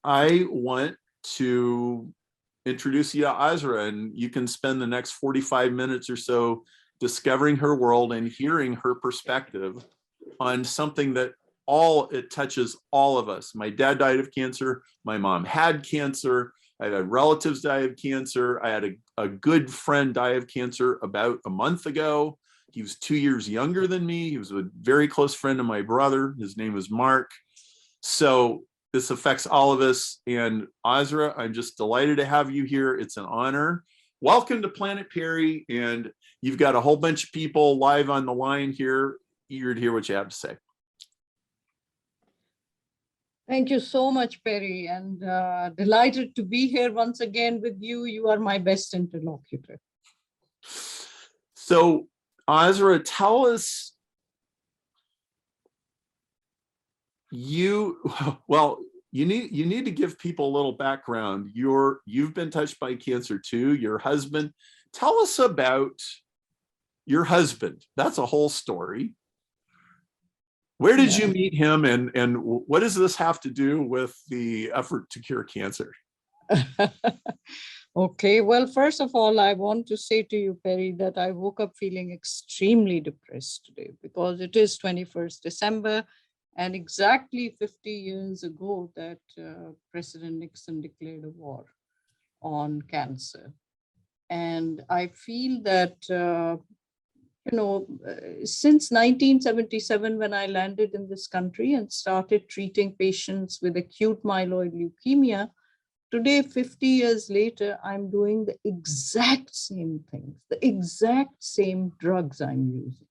I want to introduce you to Azra, and you can spend the next 45 minutes or so discovering her world and hearing her perspective on something that it touches all of us. My dad died of cancer. My mom had cancer. I had relatives die of cancer. I had a good friend die of cancer about a month ago. He was 2 years younger than me. He was a very close friend of my brother. His name was Mark. So this affects all of us. And Azra, I'm just delighted to have you here. It's an honor. Welcome to Planet Perry. And you've got a whole bunch of people live on the line here, eager to hear what you have to say. Thank you so much, Perry, and delighted to be here once again with you. You are my best interlocutor. So, Azra, tell us, you need to give people a little background. You've been touched by cancer too, your husband. Tell us about your husband. That's a whole story. Where did you meet him, and what does this have to do with the effort to cure cancer? Okay, well, first of all, I want to say to you, Perry, that I woke up feeling extremely depressed today because it is 21st December and exactly 50 years ago that President Nixon declared a war on cancer. And I feel that since 1977, when I landed in this country and started treating patients with acute myeloid leukemia, today, 50 years later, I'm doing the exact same things, the exact same drugs I'm using.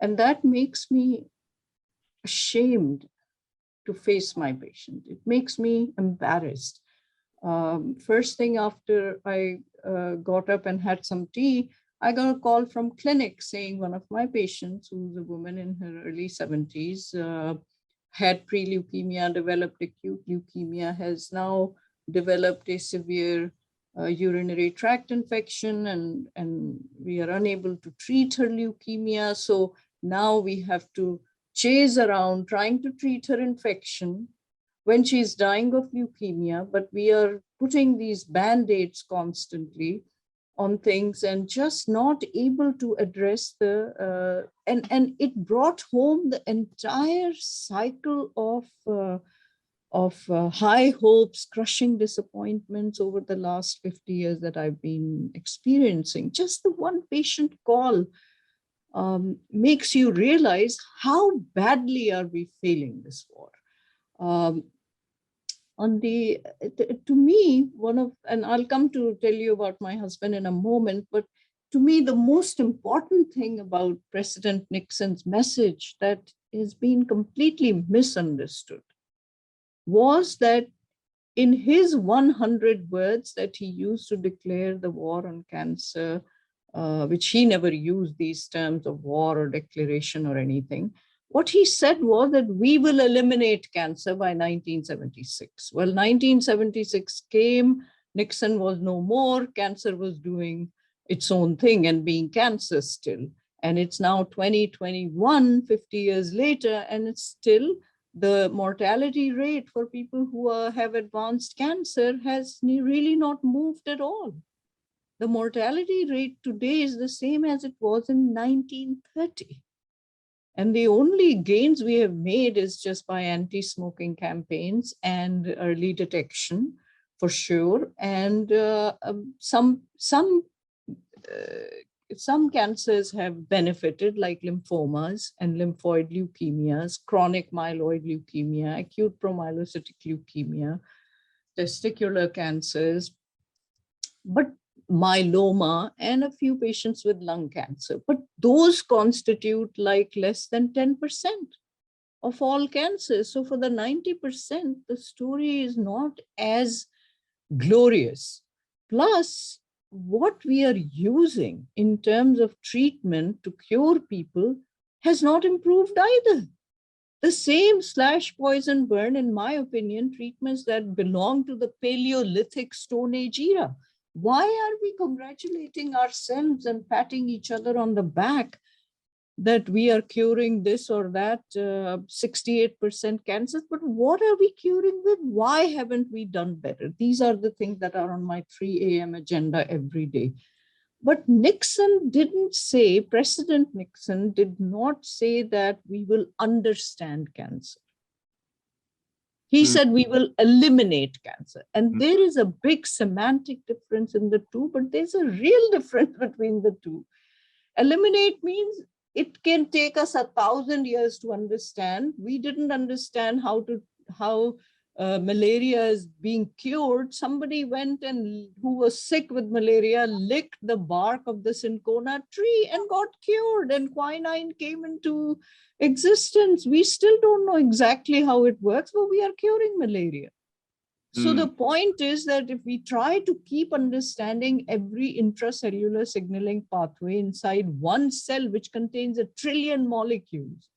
And that makes me ashamed to face my patient. It makes me embarrassed. First thing after I got up and had some tea, I got a call from clinic saying one of my patients, who's a woman in her early 70s, had pre-leukemia, developed acute leukemia, has now developed a severe urinary tract infection, and we are unable to treat her leukemia. So now we have to chase around trying to treat her infection when she's dying of leukemia, but we are putting these band-aids constantly on things and just not able to address and it brought home the entire cycle of high hopes, crushing disappointments over the last 50 years that I've been experiencing. Just the one patient call makes you realize how badly are we failing this war. To me, and I'll come to tell you about my husband in a moment, but to me, the most important thing about President Nixon's message that has been completely misunderstood was that in his 100 words that he used to declare the war on cancer, which he never used these terms of war or declaration or anything, what he said was that we will eliminate cancer by 1976. Well, 1976 came, Nixon was no more, cancer was doing its own thing and being cancer still. And it's now 2021, 50 years later, and it's still the mortality rate for people who have advanced cancer has really not moved at all. The mortality rate today is the same as it was in 1930. And the only gains we have made is just by anti-smoking campaigns and early detection, for sure. And some cancers have benefited, like lymphomas and lymphoid leukemias, chronic myeloid leukemia, acute promyelocytic leukemia, testicular cancers, but myeloma, and a few patients with lung cancer. But those constitute like less than 10% of all cancers. So for the 90%, the story is not as glorious. Plus, what we are using in terms of treatment to cure people has not improved either. The same slash, poison, burn, in my opinion, treatments that belong to the Paleolithic Stone Age era. Why are we congratulating ourselves and patting each other on the back that we are curing this or that 68% cancers, but what are we curing with? Why haven't we done better? These are the things that are on my 3 a.m. agenda every day. But Nixon didn't say, President Nixon did not say that we will understand cancer. He said we will eliminate cancer. And there is a big semantic difference in the two, but there's a real difference between the two. Eliminate means it can take us 1,000 years to understand. We didn't understand how malaria is being cured. Somebody went and who was sick with malaria licked the bark of the cinchona tree and got cured, and quinine came into existence. We still don't know exactly how it works, but we are curing malaria. So the point is that if we try to keep understanding every intracellular signaling pathway inside one cell, which contains 1 trillion molecules,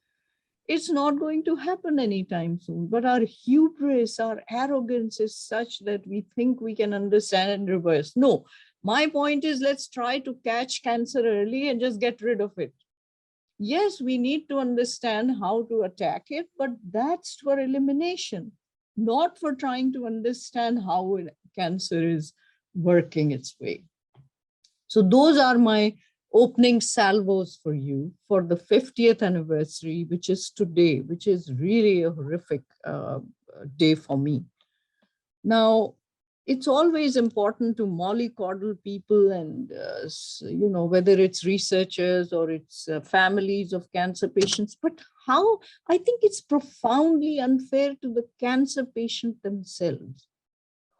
it's not going to happen anytime soon. But our hubris, our arrogance is such that we think we can understand and reverse. No, my point is, let's try to catch cancer early and just get rid of it. Yes, we need to understand how to attack it, but that's for elimination, not for trying to understand how cancer is working its way. So those are my opening salvos for you for the 50th anniversary, which is today, which is really a horrific day for me. Now, it's always important to mollycoddle people and, whether it's researchers or it's families of cancer patients, but how I think it's profoundly unfair to the cancer patient themselves,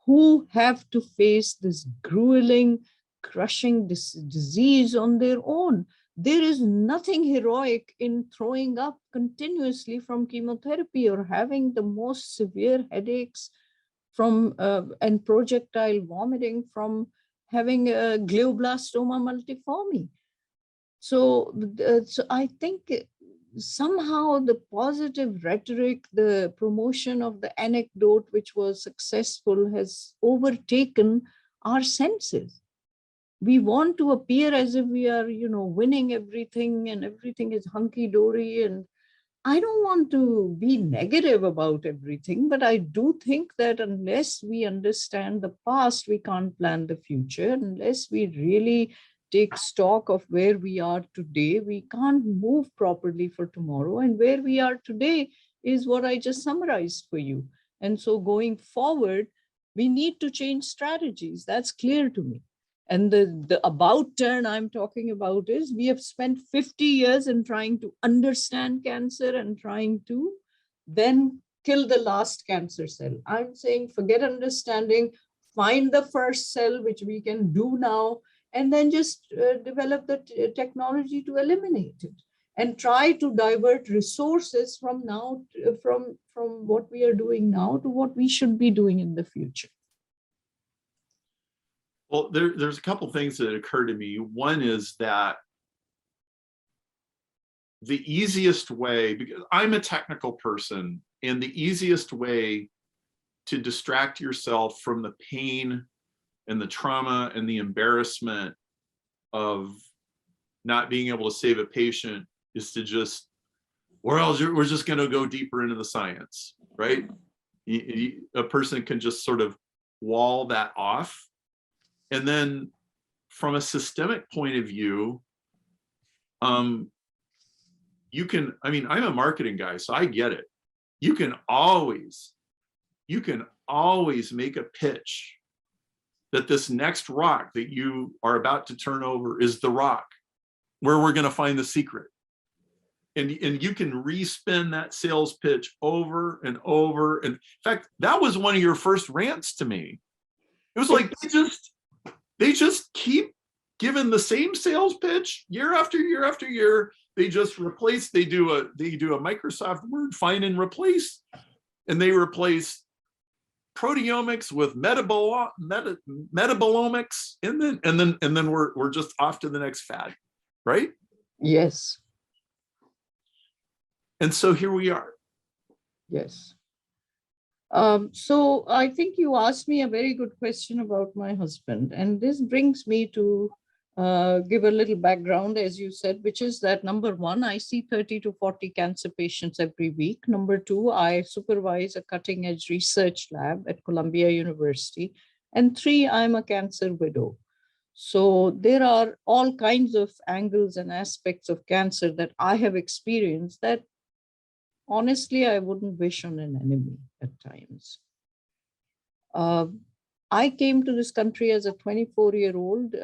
who have to face this grueling, crushing disease on their own. There is nothing heroic in throwing up continuously from chemotherapy or having the most severe headaches from and projectile vomiting from having a glioblastoma multiforme. So I think somehow the positive rhetoric, the promotion of the anecdote, which was successful, has overtaken our senses. We want to appear as if we are, winning everything and everything is hunky-dory. And I don't want to be negative about everything, but I do think that unless we understand the past, we can't plan the future. Unless we really take stock of where we are today, we can't move properly for tomorrow. And where we are today is what I just summarized for you. And so going forward, we need to change strategies. That's clear to me. And the about turn I'm talking about is we have spent 50 years in trying to understand cancer and trying to then kill the last cancer cell. I'm saying forget understanding, find the first cell, which we can do now, and then just develop the technology to eliminate it and try to divert resources from now, from what we are doing now to what we should be doing in the future. Well, there's a couple things that occur to me. One is that the easiest way, because I'm a technical person, and the easiest way to distract yourself from the pain and the trauma and the embarrassment of not being able to save a patient is to just, we're just going to go deeper into the science, right? A person can just sort of wall that off. And then from a systemic point of view, you can, I'm a marketing guy, so I get it. You can always make a pitch that this next rock that you are about to turn over is the rock where we're going to find the secret. And you can respin that sales pitch over and over. And in fact, that was one of your first rants to me. It was like, they just keep giving the same sales pitch year after year after year. They just replace, they do a Microsoft Word find and replace, and they replace proteomics with metabolomics, and then we're just off to the next fad, right? Yes. And so here we are. Yes. So I think you asked me a very good question about my husband, and this brings me to give a little background, as you said, which is that number one, I see 30 to 40 cancer patients every week. Number two, I supervise a cutting edge research lab at Columbia University. And three, I'm a cancer widow. So there are all kinds of angles and aspects of cancer that I have experienced that honestly, I wouldn't wish on an enemy at times. I came to this country as a 24-year-old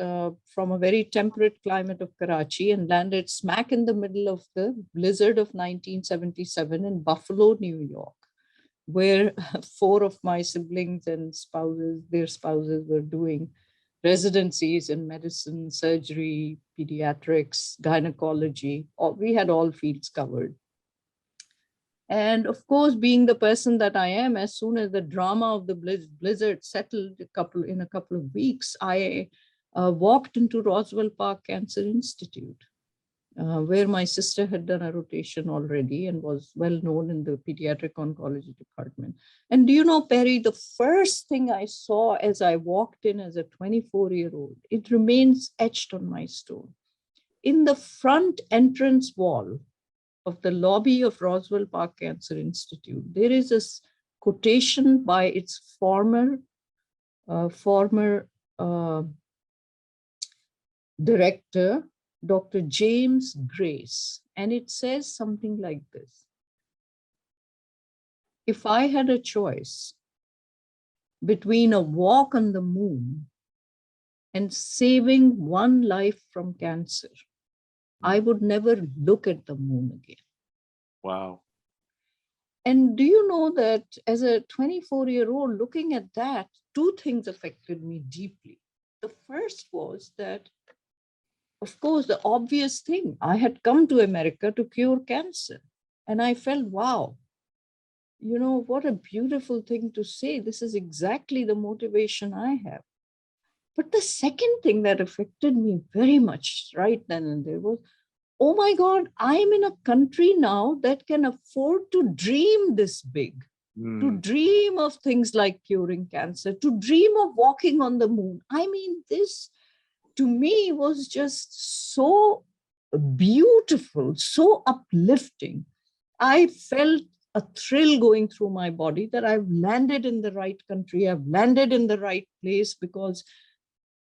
from a very temperate climate of Karachi and landed smack in the middle of the blizzard of 1977 in Buffalo, New York, where 4 of my siblings and their spouses were doing residencies in medicine, surgery, pediatrics, gynecology. We had all fields covered. And of course, being the person that I am, as soon as the drama of the blizzard settled in a couple of weeks, I walked into Roswell Park Cancer Institute, where my sister had done a rotation already and was well known in the pediatric oncology department. And do you know, Perry, the first thing I saw as I walked in as a 24-year-old, it remains etched on my stone. In the front entrance wall of the lobby of Roswell Park Cancer Institute, there is a quotation by its former director, Dr. James Grace, and it says something like this: if I had a choice between a walk on the moon and saving one life from cancer, I would never look at the moon again. Wow. And do you know that as a 24-year-old, looking at that, 2 things affected me deeply. The first was that, of course, the obvious thing, I had come to America to cure cancer. And I felt, wow, you know, what a beautiful thing to say. This is exactly the motivation I have. But the second thing that affected me very much right then and there was, oh my God, I'm in a country now that can afford to dream this big, to dream of things like curing cancer, to dream of walking on the moon. I mean, this to me was just so beautiful, so uplifting. I felt a thrill going through my body that I've landed in the right country, I've landed in the right place, because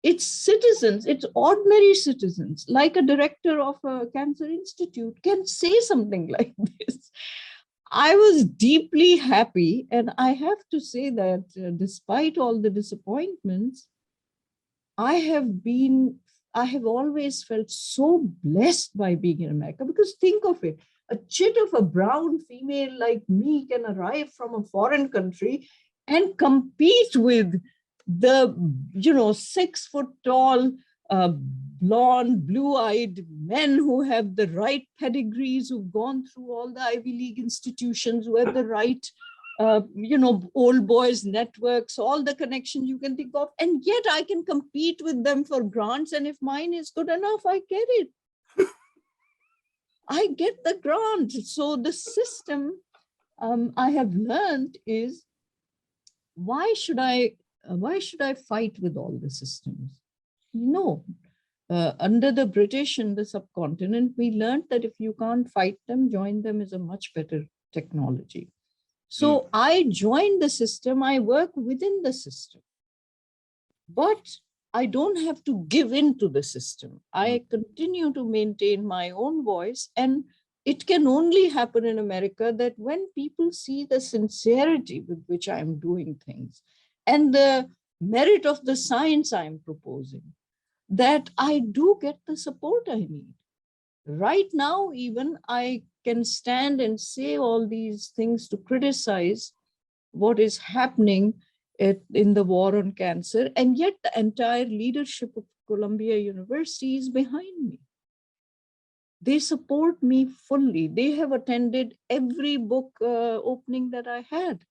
it's citizens, it's ordinary citizens, like a director of a cancer institute can say something like this. I was deeply happy. And I have to say that despite all the disappointments, I have always felt so blessed by being in America, because think of it, a chit of a brown female like me can arrive from a foreign country and compete with the 6 foot tall, blonde, blue-eyed men who have the right pedigrees, who've gone through all the Ivy League institutions, who have the right, old boys networks, all the connections you can think of. And yet I can compete with them for grants. And if mine is good enough, I get it. I get the grant. So the system I have learned is, why should I fight with all the systems? No. Under the British in the subcontinent, we learned that if you can't fight them, join them is a much better technology. So I joined the system, I work within the system, but I don't have to give in to the system. I continue to maintain my own voice, and it can only happen in America that when people see the sincerity with which I'm doing things and the merit of the science I'm proposing, that I do get the support I need. Right now, even I can stand and say all these things to criticize what is happening in the war on cancer, and yet the entire leadership of Columbia University is behind me. They support me fully. They have attended every book opening that I had,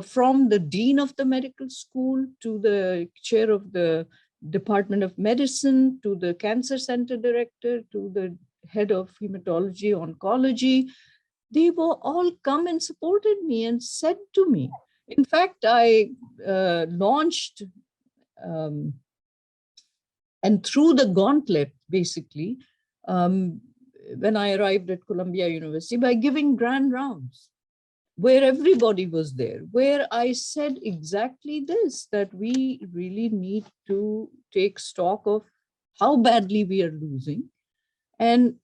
from the dean of the medical school to the chair of the Department of Medicine, to the cancer center director, to the head of hematology oncology. They were all come and supported me and said to me. In fact, I launched an And through the gauntlet, basically, when I arrived at Columbia University, by giving grand rounds, where everybody was there, where I said exactly this, that we really need to take stock of how badly we are losing, and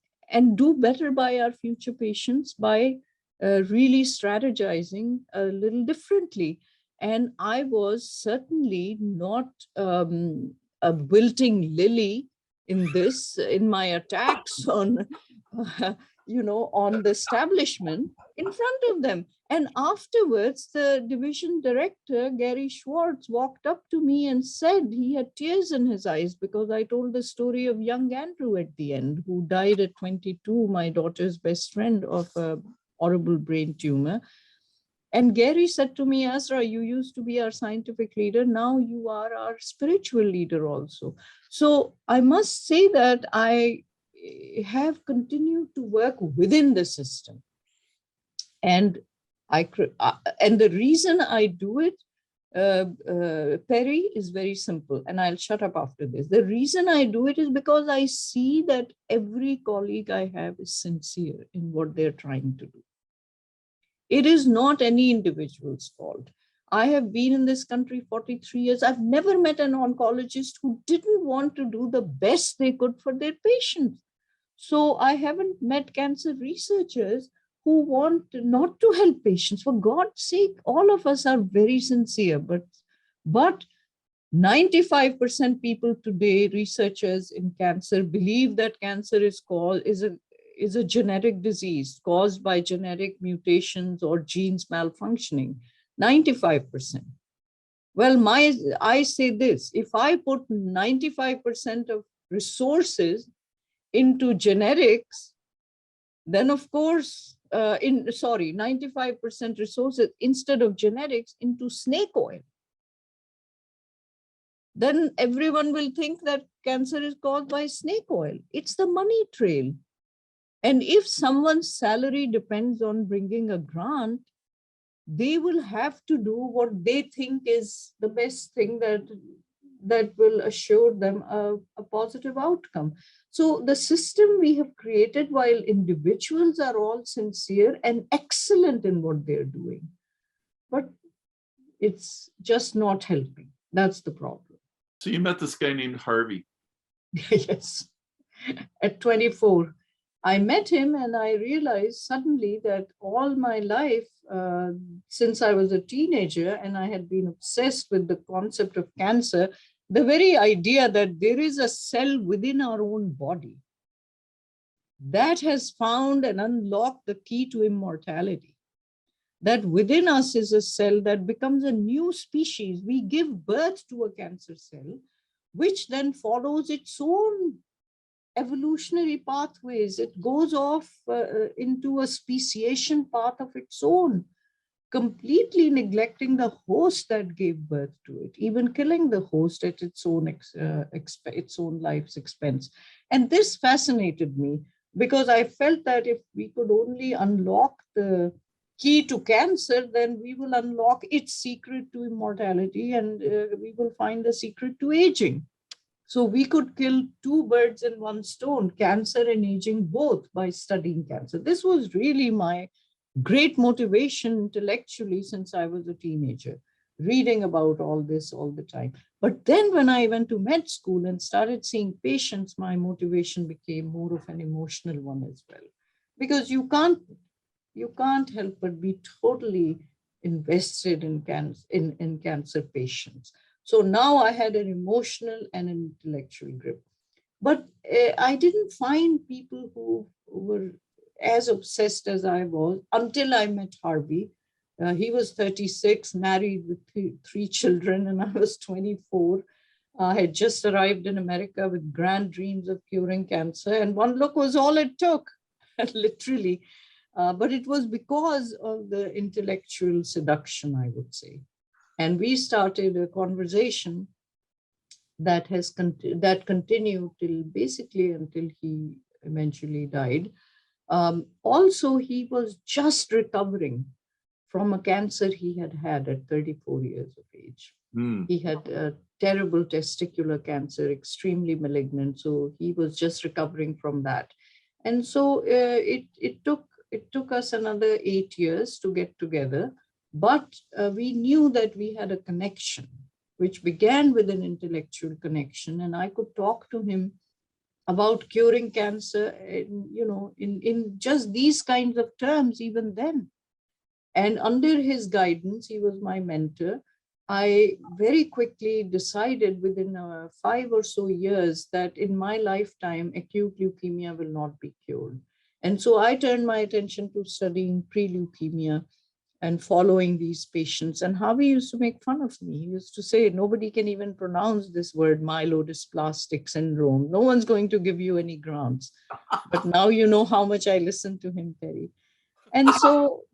do better by our future patients by really strategizing a little differently. And I was certainly not a wilting lily in this, in my attacks on, on the establishment in front of them. And afterwards, the division director, Gary Schwartz, walked up to me and said he had tears in his eyes because I told the story of young Andrew at the end, who died at 22, my daughter's best friend, of a horrible brain tumor. And Gary said to me, Azra, you used to be our scientific leader. Now you are our spiritual leader also. So I must say that I have continued to work within the system. And the reason I do it, Perry, is very simple, and I'll shut up after this. The reason I do it is because I see that every colleague I have is sincere in what they're trying to do. It is not any individual's fault. I have been in this country 43 years. I've never met an oncologist who didn't want to do the best they could for their patients. So I haven't met cancer researchers who want not to help patients. For God's sake, all of us are very sincere, but 95% people today, researchers in cancer, believe that cancer is a genetic disease caused by genetic mutations or genes malfunctioning. 95%. Well, I say this: if I put 95% of resources into genetics, then of course, 95% resources instead of genetics into snake oil, then everyone will think that cancer is caused by snake oil. It's the money trail. And if someone's salary depends on bringing a grant, they will have to do what they think is the best thing that will assure them a positive outcome. So the system we have created, while individuals are all sincere and excellent in what they're doing, but it's just not helping. That's the problem. So you met this guy named Harvey. Yes. At 24, I met him and I realized suddenly that all my life, since I was a teenager and I had been obsessed with the concept of cancer, the very idea that there is a cell within our own body that has found and unlocked the key to immortality, that within us is a cell that becomes a new species. We give birth to a cancer cell, which then follows its own evolutionary pathways. It goes off into a speciation path of its own, completely neglecting the host that gave birth to it, even killing the host at its own life's expense. And this fascinated me because I felt that if we could only unlock the key to cancer, then we will unlock its secret to immortality, and we will find the secret to aging. So we could kill two birds in one stone, cancer and aging both, by studying cancer. This was really my great motivation intellectually since I was a teenager, reading about all this all the time. But then when I went to med school and started seeing patients, my motivation became more of an emotional one as well. Because you can't help but be totally invested in cancer patients. So now I had an emotional and an intellectual grip. But I didn't find people who were as obsessed as I was until I met Harvey. He was 36, married with three children, and I was 24. I had just arrived in America with grand dreams of curing cancer, and one look was all it took, literally. But it was because of the intellectual seduction, I would say. And we started a conversation that continued till basically until he eventually died. Also, he was just recovering from a cancer he had had at 34 years of age. Mm. He had a terrible testicular cancer, extremely malignant. So he was just recovering from that. And so it took us another 8 years to get together. But we knew that we had a connection, which began with an intellectual connection. And I could talk to him about curing cancer, in just these kinds of terms, even then. And under his guidance, he was my mentor. I very quickly decided within 5 or so years that in my lifetime, acute leukemia will not be cured. And so I turned my attention to studying pre-leukemia and following these patients. And Harvey used to make fun of me. He used to say, nobody can even pronounce this word, myelodysplastic syndrome. No one's going to give you any grants. But now you know how much I listen to him, Perry. And so,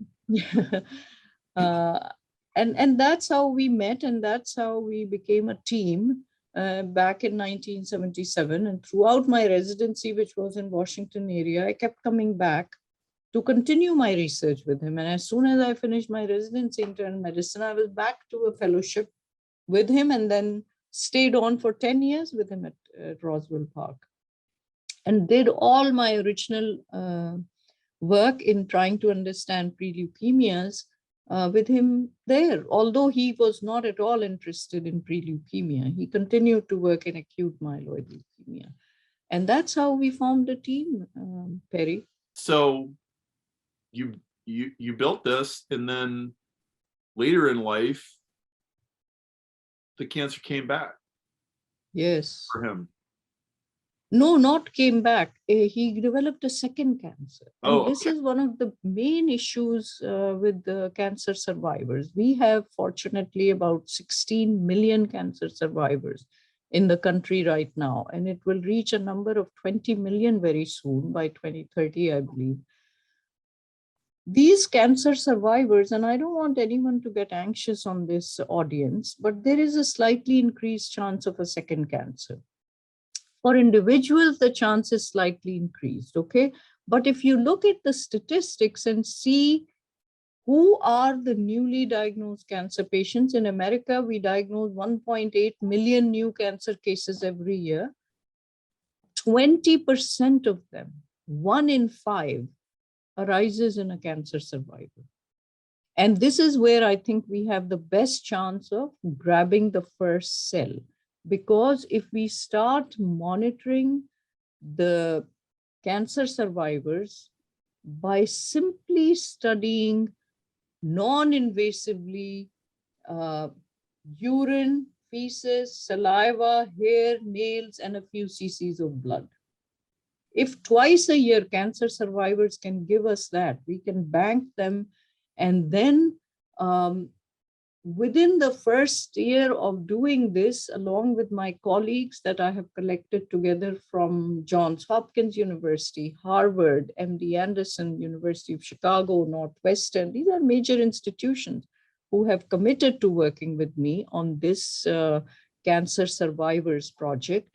and that's how we met, and that's how we became a team back in 1977. And throughout my residency, which was in Washington area, I kept coming back to continue my research with him. And as soon as I finished my residency in internal medicine, I was back to a fellowship with him, and then stayed on for 10 years with him at Roswell Park, and did all my original work in trying to understand pre-leukemias with him there. Although he was not at all interested in pre-leukemia, he continued to work in acute myeloid leukemia. And that's how we formed a team, Perry. So you built this, and then later in life, the cancer came back. Yes. For him. No, not came back. He developed a second cancer. And this okay. is one of the main issues with the cancer survivors. We have, fortunately, about 16 million cancer survivors in the country right now, and it will reach a number of 20 million very soon, by 2030, I believe. These cancer survivors, and I don't want anyone to get anxious on this audience, but there is a slightly increased chance of a second cancer. For individuals, the chance is slightly increased, okay? But if you look at the statistics and see who are the newly diagnosed cancer patients in America, we diagnose 1.8 million new cancer cases every year. 20% of them, 1 in 5, arises in a cancer survivor. And this is where I think we have the best chance of grabbing the first cell. Because if we start monitoring the cancer survivors by simply studying non-invasively urine, feces, saliva, hair, nails, and a few cc's of blood. If twice a year cancer survivors can give us that, we can bank them, and then within the first year of doing this, along with my colleagues that I have collected together from Johns Hopkins University, Harvard, MD Anderson, University of Chicago, Northwestern, these are major institutions who have committed to working with me on this cancer survivors project.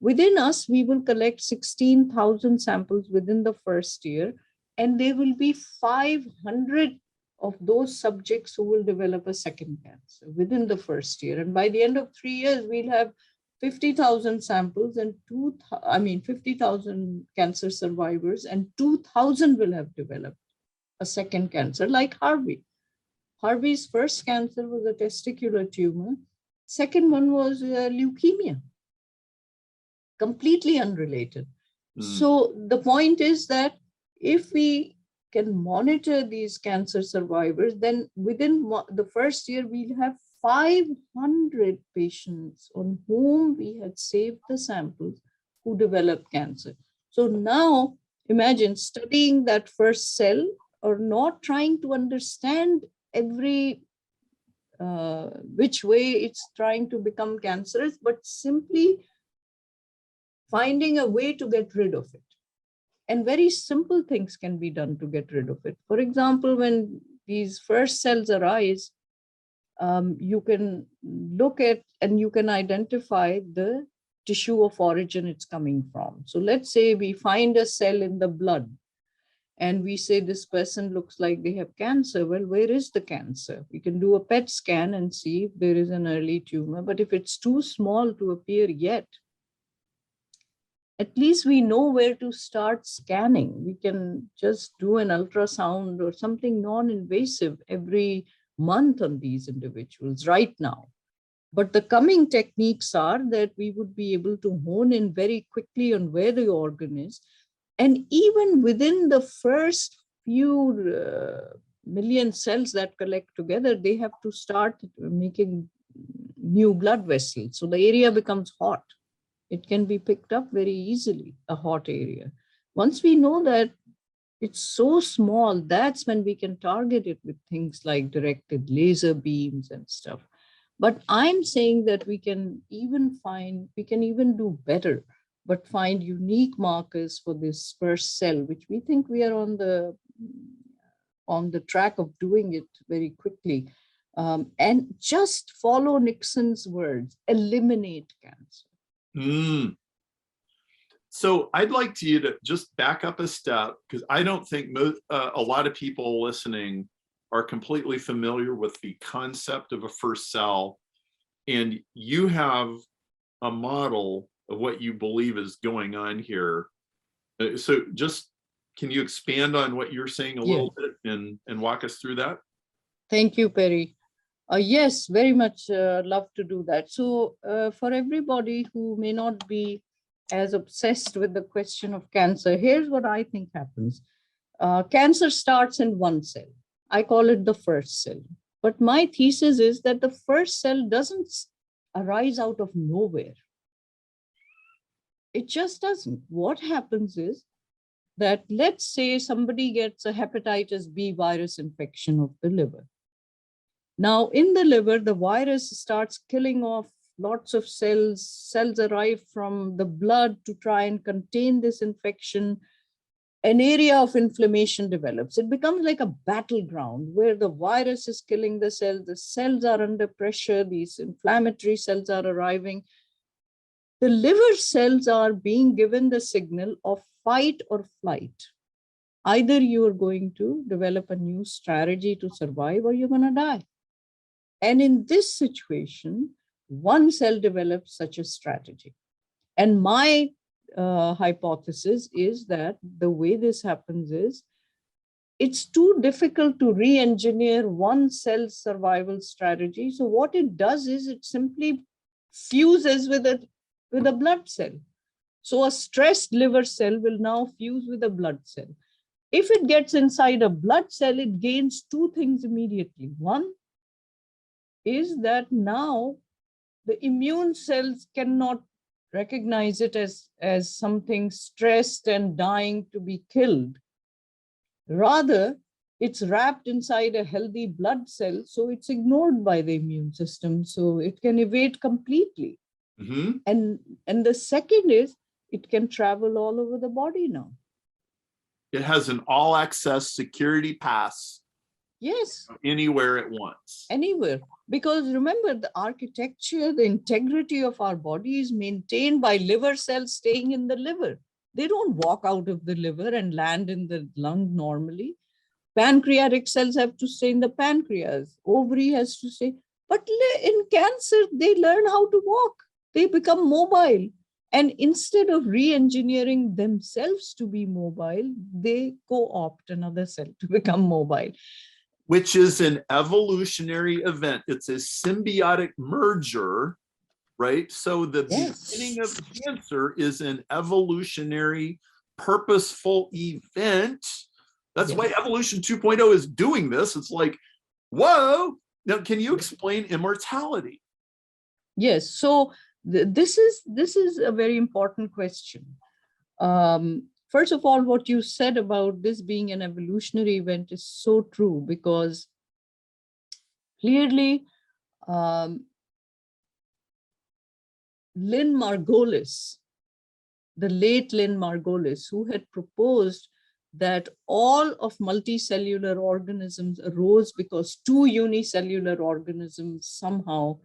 Within us, we will collect 16,000 samples within the first year, and there will be 500 of those subjects who will develop a second cancer within the first year. And by the end of 3 years, we'll have 50,000 samples and 50,000 cancer survivors, and 2,000 will have developed a second cancer, like Harvey. Harvey's first cancer was a testicular tumor. Second one was leukemia, completely unrelated. So the point is that if we can monitor these cancer survivors, then within the first year, we'll have 500 patients on whom we had saved the samples who developed cancer. So now imagine studying that first cell, or not trying to understand every which way it's trying to become cancerous, but simply finding a way to get rid of it. And very simple things can be done to get rid of it. For example, when these first cells arise, you can look at and you can identify the tissue of origin it's coming from. So let's say we find a cell in the blood, and we say this person looks like they have cancer. Well, where is the cancer? We can do a PET scan and see if there is an early tumor, but if it's too small to appear yet, at least we know where to start scanning. We can just do an ultrasound or something non-invasive every month on these individuals right now. But the coming techniques are that we would be able to hone in very quickly on where the organ is. And even within the first few million cells that collect together, they have to start making new blood vessels. So the area becomes hot. It can be picked up very easily, a hot area. Once we know that it's so small, that's when we can target it with things like directed laser beams and stuff. But I'm saying that we can even do better, but find unique markers for this first cell, which we think we are on the track of doing it very quickly. And just follow Nixon's words, eliminate cancer. Mm. So I'd like you to just back up a step, because I don't think a lot of people listening are completely familiar with the concept of a first cell. And you have a model of what you believe is going on here. So just, can you expand on what you're saying a little bit and walk us through that? Thank you, Perry. Yes, very much love to do that. So for everybody who may not be as obsessed with the question of cancer, here's what I think happens. Cancer starts in one cell. I call it the first cell. But my thesis is that the first cell doesn't arise out of nowhere. It just doesn't. What happens is that, let's say somebody gets a hepatitis B virus infection of the liver. Now, in the liver, the virus starts killing off lots of cells. Cells arrive from the blood to try and contain this infection. An area of inflammation develops. It becomes like a battleground where the virus is killing the cells are under pressure, these inflammatory cells are arriving. The liver cells are being given the signal of fight or flight. Either you are going to develop a new strategy to survive or you're going to die. And in this situation, one cell develops such a strategy. And my hypothesis is that the way this happens is, it's too difficult to re-engineer one cell's survival strategy. So what it does is it simply fuses with a blood cell. So a stressed liver cell will now fuse with a blood cell. If it gets inside a blood cell, it gains two things immediately. One is that now the immune cells cannot recognize it as something stressed and dying to be killed. Rather, it's wrapped inside a healthy blood cell, so it's ignored by the immune system, so it can evade completely. Mm-hmm. And the second is, it can travel all over the body now. It has an all-access security pass. Yes. Anywhere it wants. Anywhere. Because remember, the architecture, the integrity of our body is maintained by liver cells staying in the liver. They don't walk out of the liver and land in the lung normally. Pancreatic cells have to stay in the pancreas. Ovary has to stay. But in cancer, they learn how to walk. They become mobile. And instead of re-engineering themselves to be mobile, they co-opt another cell to become mobile. Which is an evolutionary event. It's a symbiotic merger, right? So the beginning of cancer is an evolutionary, purposeful event. That's why evolution 2.0 is doing this. It's like, whoa. Now, can you explain immortality? Yes. So this is a very important question. First of all, what you said about this being an evolutionary event is so true, because clearly Lynn Margulis, the late Lynn Margulis, who had proposed that all of multicellular organisms arose because two unicellular organisms somehow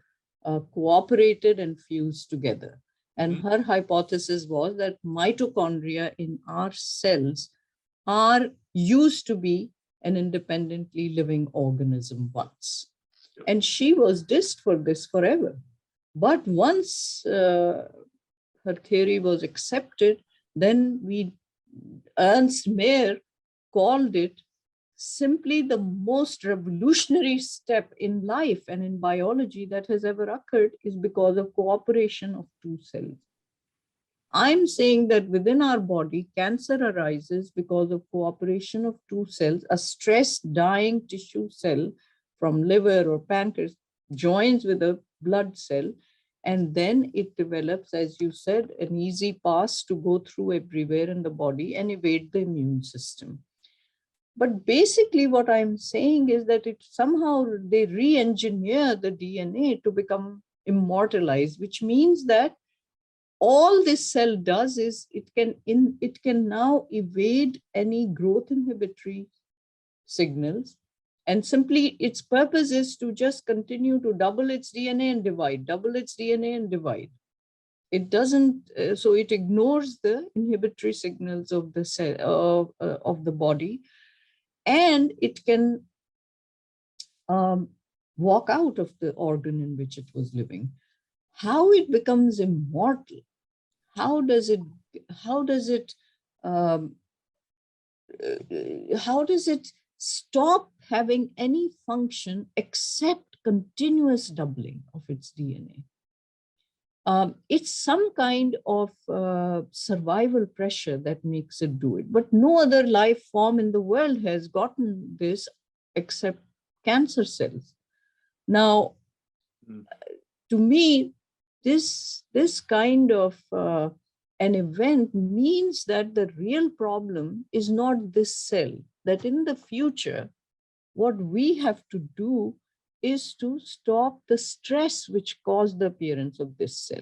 cooperated and fused together. And her hypothesis was that mitochondria in our cells are used to be an independently living organism once. And she was dissed for this forever. But once her theory was accepted, then Ernst Mayr called it simply the most revolutionary step in life and in biology that has ever occurred is because of cooperation of two cells. I'm saying that within our body, cancer arises because of cooperation of two cells. A stressed, dying tissue cell from liver or pancreas joins with a blood cell, and then it develops, as you said, an easy pass to go through everywhere in the body and evade the immune system. But basically what I'm saying is that it somehow they re-engineer the DNA to become immortalized, which means that all this cell does is it can now evade any growth inhibitory signals, and simply its purpose is to just continue to double its DNA and divide, double its DNA and divide. It doesn't, so it ignores the inhibitory signals of the cell of the body, and it can walk out of the organ in which it was living. How it becomes immortal? How does it stop having any function except continuous doubling of its DNA? It's some kind of survival pressure that makes it do it, but no other life form in the world has gotten this except cancer cells. Now, to me, this kind of an event means that the real problem is not this cell, that in the future, what we have to do is to stop the stress which caused the appearance of this cell.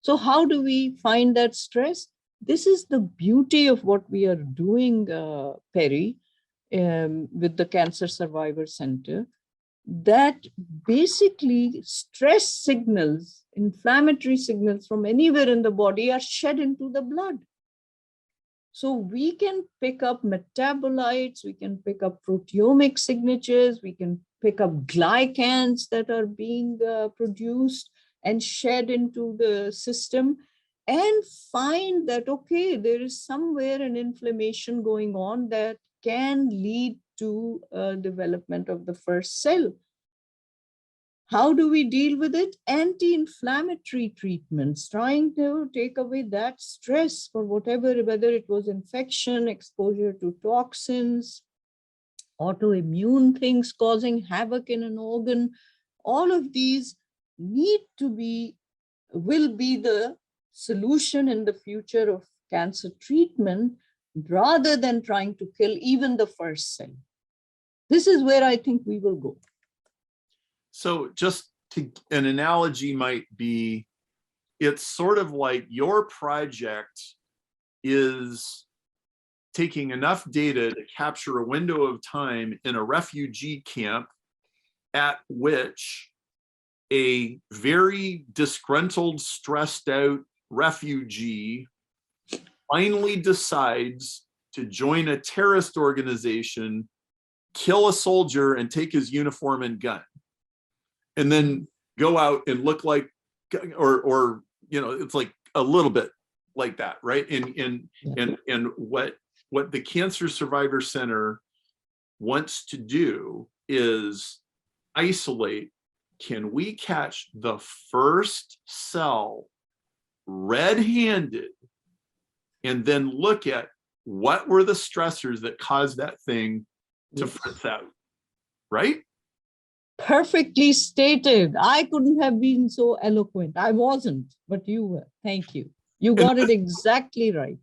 So how do we find that stress? This is the beauty of what we are doing, Perry, with the Cancer Survivor Center, that basically stress signals, inflammatory signals from anywhere in the body are shed into the blood. So we can pick up metabolites, we can pick up proteomic signatures, we can pick up glycans that are being produced and shed into the system, and find that, okay, there is somewhere an inflammation going on that can lead to development of the first cell. How do we deal with it? Anti-inflammatory treatments, trying to take away that stress for whatever, whether it was infection, exposure to toxins, autoimmune things causing havoc in an organ. All of these will be the solution in the future of cancer treatment, rather than trying to kill even the first cell. This is where I think we will go. So just an analogy might be, it's sort of like your project is taking enough data to capture a window of time in a refugee camp at which a very disgruntled, stressed out refugee finally decides to join a terrorist organization, kill a soldier, and take his uniform and gun, and then go out and look like, or it's like a little bit like that, right? And what the Cancer Survivor Center wants to do is isolate, can we catch the first cell red-handed, and then look at what were the stressors that caused that thing to fritz out, right? Perfectly stated. I couldn't have been so eloquent. I wasn't, but you were. Thank you. You got it exactly right.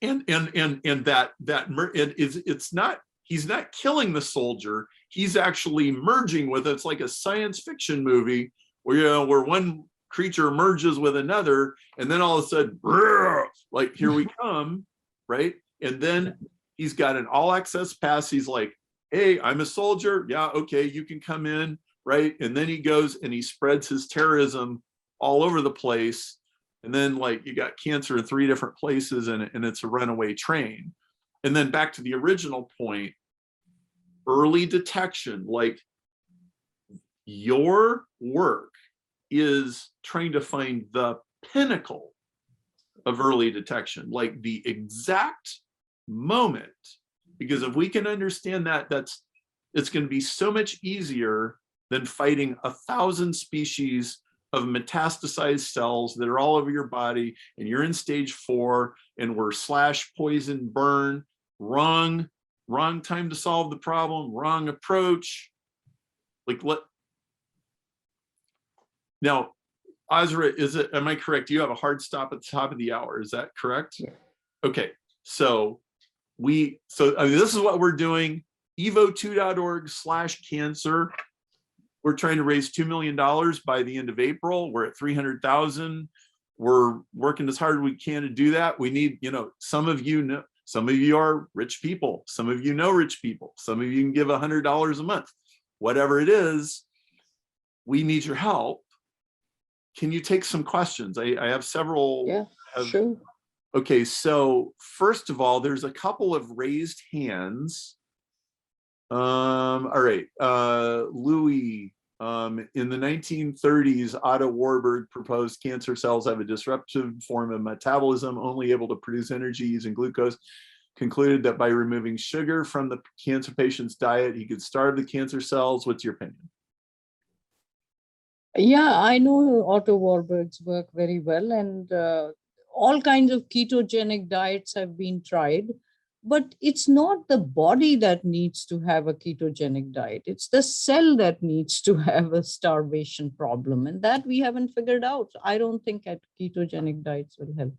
And it's not, he's not killing the soldier. He's actually merging with it. It's like a science fiction movie where, where one creature merges with another, and then all of a sudden, like, here we come, right? And then he's got an all access pass. He's like, hey, I'm a soldier. Yeah, okay, you can come in, right? And then he goes and he spreads his terrorism all over the place. And then, like, you got cancer in 3 different places, and it's a runaway train. And then back to the original point, early detection, like your work is trying to find the pinnacle of early detection, like the exact moment. Because if we can understand that, it's going to be so much easier than fighting 1,000 species of metastasized cells that are all over your body, and you're in stage 4, and we're slash, poison, burn, wrong time to solve the problem, wrong approach. Like now, Azra, am I correct? You have a hard stop at the top of the hour. Is that correct? Yeah. Okay. So I mean, this is what we're doing. evo2.org/cancer. We're trying to raise $2 million by the end of April. We're at 300,000. We're working as hard as we can to do that. We need, some of you are rich people. Some of you know rich people. Some of you can give $100 a month. Whatever it is, we need your help. Can you take some questions? I have several. Yeah, sure. Okay, so first of all, there's a couple of raised hands. All right, Louis, in the 1930s, Otto Warburg proposed cancer cells have a disruptive form of metabolism, only able to produce energy using glucose. Concluded that by removing sugar from the cancer patient's diet, he could starve the cancer cells. What's your opinion? Yeah, I know Otto Warburg's work very well, and all kinds of ketogenic diets have been tried, but it's not the body that needs to have a ketogenic diet. It's the cell that needs to have a starvation problem, and that we haven't figured out. I don't think ketogenic diets will help.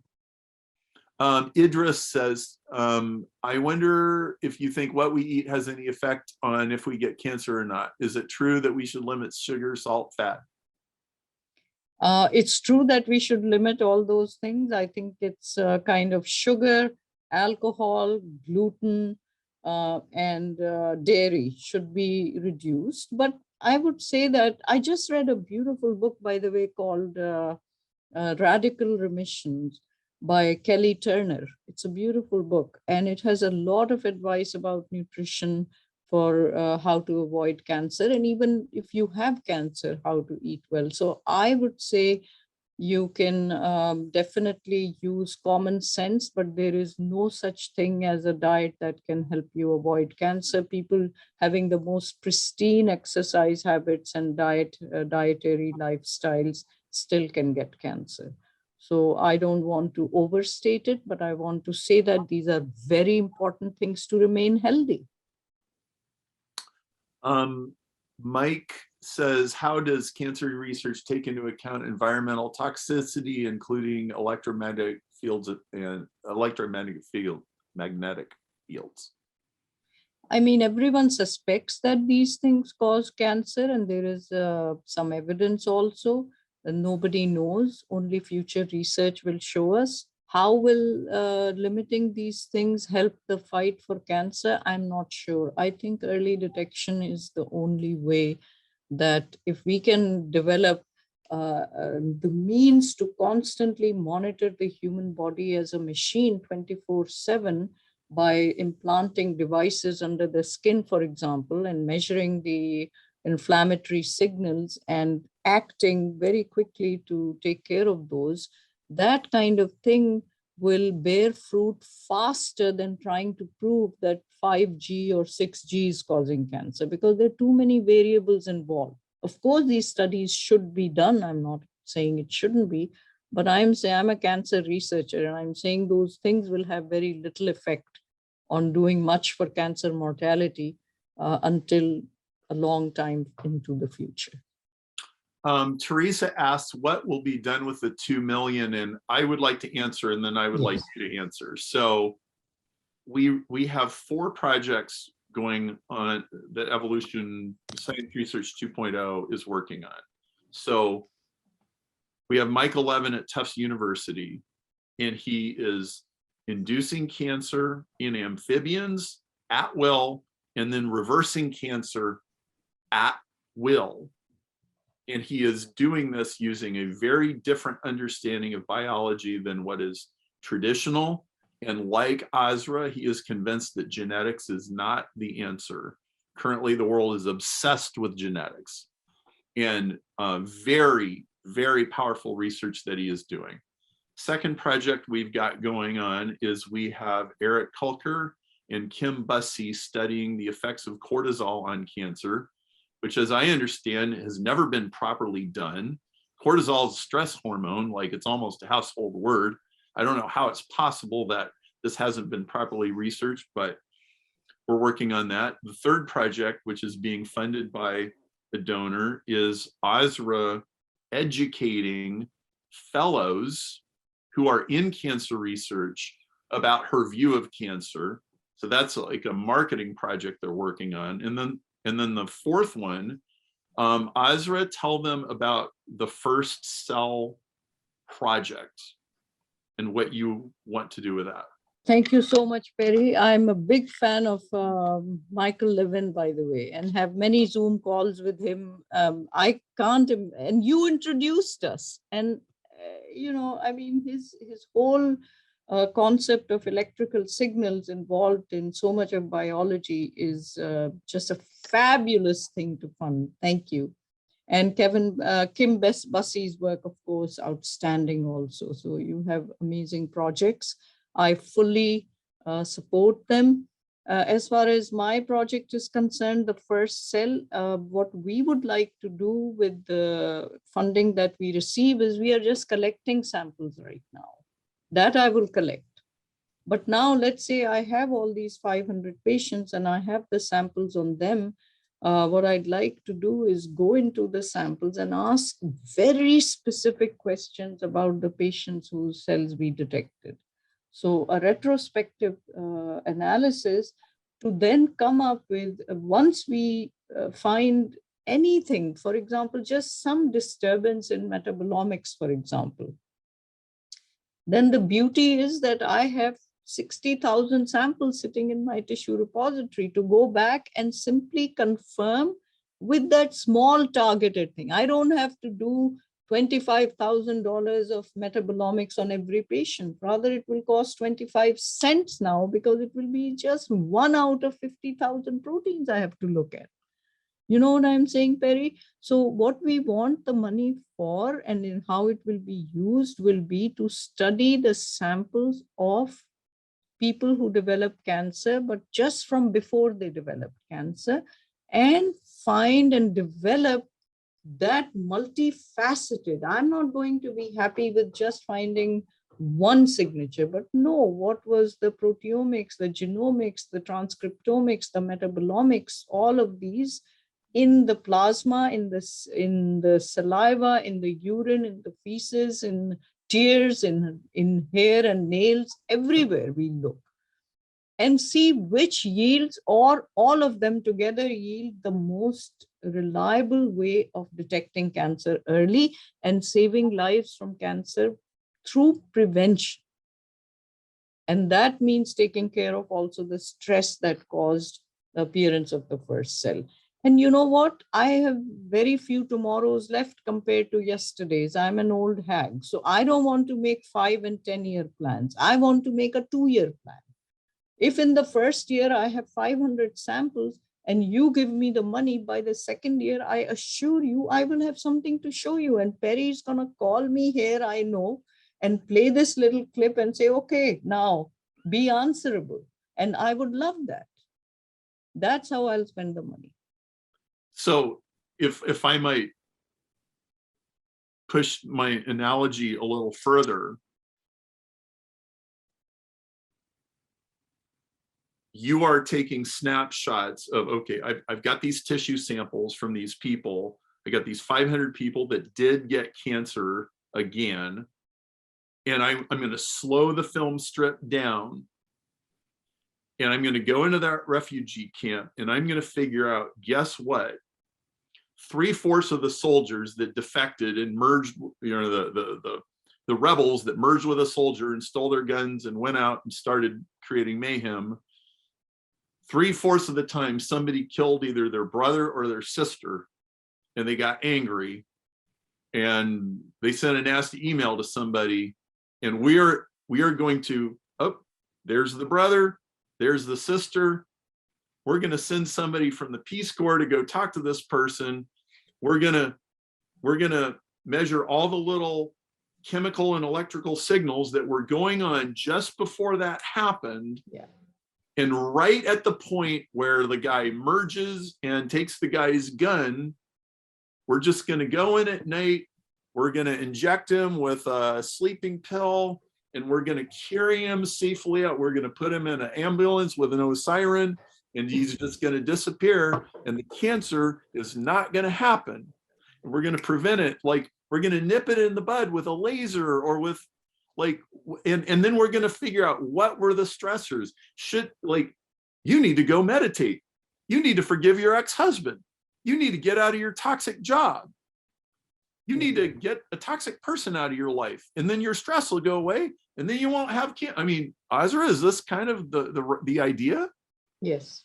Idris says, I wonder if you think what we eat has any effect on if we get cancer or not. Is it true that we should limit sugar, salt, fat? It's true that we should limit all those things. I think it's kind of sugar, alcohol, gluten, and dairy should be reduced. But I would say that I just read a beautiful book, by the way, called Radical Remissions by Kelly Turner. It's a beautiful book, and it has a lot of advice about nutrition for how to avoid cancer, and even if you have cancer, how to eat well. So I would say you can definitely use common sense, but there is no such thing as a diet that can help you avoid cancer. People having the most pristine exercise habits and dietary lifestyles still can get cancer. So I don't want to overstate it, but I want to say that these are very important things to remain healthy. Mike says, how does cancer research take into account environmental toxicity, including electromagnetic fields and magnetic fields? I mean, everyone suspects that these things cause cancer, and there is some evidence also. Nobody knows. Only future research will show us. How will limiting these things help the fight for cancer? I'm not sure. I think early detection is the only way that if we can develop the means to constantly monitor the human body as a machine 24/7 by implanting devices under the skin, for example, and measuring the inflammatory signals and acting very quickly to take care of those, that kind of thing will bear fruit faster than trying to prove that 5G or 6G is causing cancer, because there are too many variables involved. Of course, these studies should be done. I'm not saying it shouldn't be, but I'm saying I'm a cancer researcher, and I'm saying those things will have very little effect on doing much for cancer mortality until a long time into the future. Teresa asks, what will be done with the 2 million? And I would like to answer, and then I would like you to answer. So we have 4 projects going on that Evolution Science Research 2.0 is working on. So we have Michael Levin at Tufts University, and he is inducing cancer in amphibians at will, and then reversing cancer at will. And he is doing this using a very different understanding of biology than what is traditional. And like Azra, he is convinced that genetics is not the answer. Currently, the world is obsessed with genetics, and very, very powerful research that he is doing. Second project we've got going on is we have Eric Kulker and Kim Bussey studying the effects of cortisol on cancer, which, as I understand, has never been properly done. Cortisol is a stress hormone, like it's almost a household word. I don't know how it's possible that this hasn't been properly researched, but we're working on that. The third project, which is being funded by a donor, is Azra educating fellows who are in cancer research about her view of cancer. So that's like a marketing project they're working on. And then the fourth one, Azra, tell them about the First Cell project and what you want to do with that. Thank you so much, Perry. I'm a big fan of Michael Levin, by the way, and have many Zoom calls with him. I can't, and you introduced us. And, you know, I mean, his whole concept of electrical signals involved in so much of biology is just a fabulous thing to fund. Thank you. And Kim Bussey's work, of course, outstanding also. So you have amazing projects. I fully support them. As far as my project is concerned, the First Cell, what we would like to do with the funding that we receive is we are just collecting samples right now. That I will collect. But now let's say I have all these 500 patients and I have the samples on them. What I'd like to do is go into the samples and ask very specific questions about the patients whose cells we detected. So a retrospective analysis to then come up with, once we find anything, for example, just some disturbance in metabolomics, for example, then the beauty is that I have 60,000 samples sitting in my tissue repository to go back and simply confirm with that small targeted thing. I don't have to do $25,000 of metabolomics on every patient. Rather, it will cost 25 cents now because it will be just 1 out of 50,000 proteins I have to look at. You know what I'm saying, Perry? So what we want the money for and in how it will be used will be to study the samples of people who develop cancer, but just from before they developed cancer, and find and develop that multifaceted. I'm not going to be happy with just finding one signature, but no, what was the proteomics, the genomics, the transcriptomics, the metabolomics, all of these in the plasma, in the saliva, in the urine, in the feces, in tears, in hair and nails, everywhere we look, and see which yields or all of them together yield the most reliable way of detecting cancer early and saving lives from cancer through prevention. And that means taking care of also the stress that caused the appearance of the first cell. And you know what? I have very few tomorrows left compared to yesterday's. I'm an old hag. So I don't want to make 5 and 10-year plans. I want to make a 2-year plan. If in the first year I have 500 samples and you give me the money, by the second year, I assure you, I will have something to show you. And Perry is going to call me here, I know, and play this little clip and say, okay, now be answerable. And I would love that. That's how I'll spend the money. So if I might push my analogy a little further, you are taking snapshots of, okay, I've got these tissue samples from these people. I got these 500 people that did get cancer again. And I'm going to slow the film strip down. And I'm going to go into that refugee camp and I'm going to figure out, guess what? 3/4 of the soldiers that defected and merged, you know, the rebels that merged with a soldier and stole their guns and went out and started creating mayhem. 3/4 of the time, somebody killed either their brother or their sister, and they got angry, and they sent a nasty email to somebody, and we are going to, oh, there's the brother, there's the sister. We're going to send somebody from the Peace Corps to go talk to this person. We're going to measure all the little chemical and electrical signals that were going on just before that happened. Yeah. And right at the point where the guy merges and takes the guy's gun, we're just going to go in at night. We're going to inject him with a sleeping pill, and we're going to carry him safely out. We're going to put him in an ambulance with no siren, and he's just going to disappear, and the cancer is not going to happen. And we're going to prevent it. Like, we're going to nip it in the bud with a laser or with like, and then we're going to figure out what were the stressors. You need to go meditate. You need to forgive your ex-husband. You need to get out of your toxic job. You need to get a toxic person out of your life, and then your stress will go away, and then you won't have cancer. I mean, Azra, is this kind of the idea? Yes.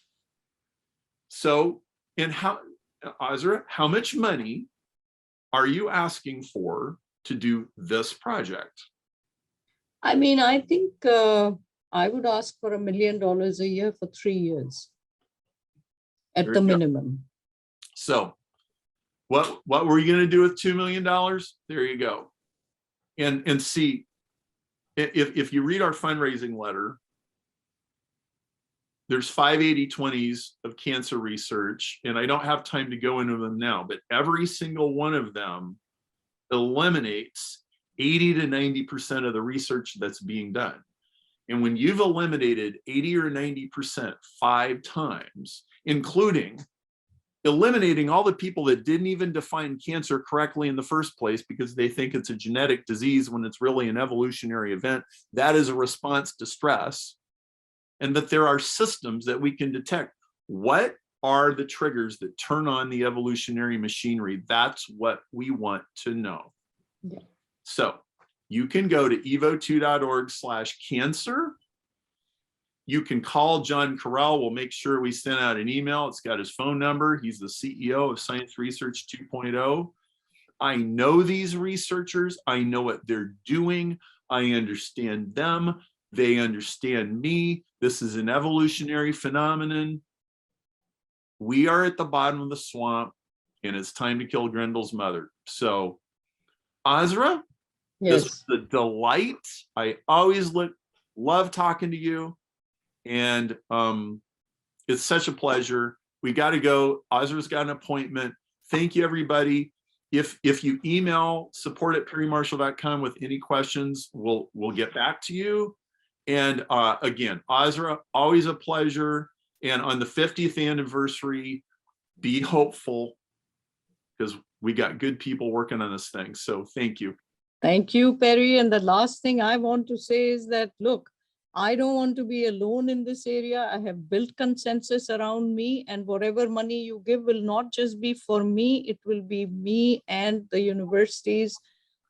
So, Azra, how much money are you asking for to do this project? I mean, I think I would ask for $1 million a year for 3 years at the minimum. So what were you going to do with $2 million? There you go. And see, if you read our fundraising letter, there's 5 80/20s of cancer research, and I don't have time to go into them now, but every single one of them eliminates 80 to 90% of the research that's being done. And when you've eliminated 80 or 90% 5 times, including eliminating all the people that didn't even define cancer correctly in the first place because they think it's a genetic disease when it's really an evolutionary event, that is a response to stress. And that there are systems that we can detect. What are the triggers that turn on the evolutionary machinery? That's what we want to know. Yeah. So you can go to evo2.org/cancer. You can call John Carell. We'll make sure we send out an email. It's got his phone number. He's the CEO of Science Research 2.0. I know these researchers. I know what they're doing. I understand them. They understand me. This is an evolutionary phenomenon. We are at the bottom of the swamp, and it's time to kill Grendel's mother. So, Azra, yes, this was a delight. I always love talking to you, and it's such a pleasure. We got to go. Azra's got an appointment. Thank you, everybody. If you email support@perrymarshall.com with any questions, we'll get back to you. And again, Azra, always a pleasure. And on the 50th anniversary, be hopeful, because we got good people working on this thing. So thank you. Thank you, Perry. And the last thing I want to say is that, look, I don't want to be alone in this area. I have built consensus around me, and whatever money you give will not just be for me, it will be me and the universities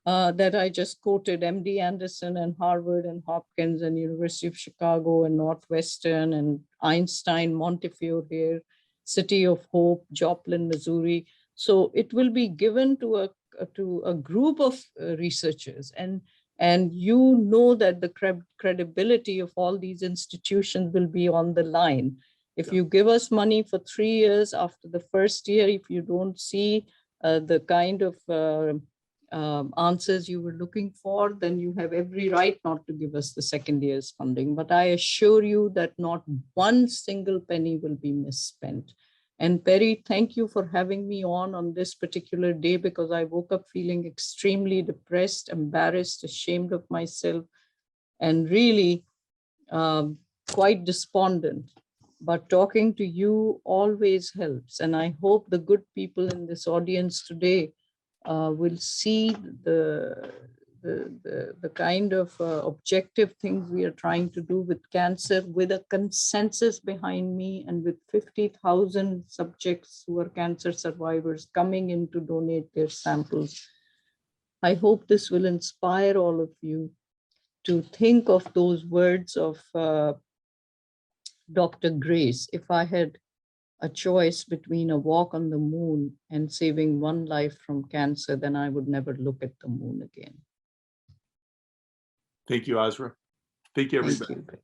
that I just quoted, MD Anderson and Harvard and Hopkins and University of Chicago and Northwestern and Einstein, Montefiore here, City of Hope, Joplin, Missouri. So it will be given to a group of researchers, and you know that the credibility of all these institutions will be on the line. If you give us money for 3 years, after the first year, if you don't see the kind of answers you were looking for, then you have every right not to give us the second year's funding. But I assure you that not one single penny will be misspent. And Perry, thank you for having me on this particular day, because I woke up feeling extremely depressed, embarrassed, ashamed of myself, and really quite despondent. But talking to you always helps. And I hope the good people in this audience today will see the kind of objective things we are trying to do with cancer, with a consensus behind me, and with 50,000 subjects who are cancer survivors coming in to donate their samples. I hope this will inspire all of you to think of those words of Dr. Grace. If I had a choice between a walk on the moon and saving one life from cancer, then I would never look at the moon again. Thank you, Azra. Thank you, everybody. Thank you.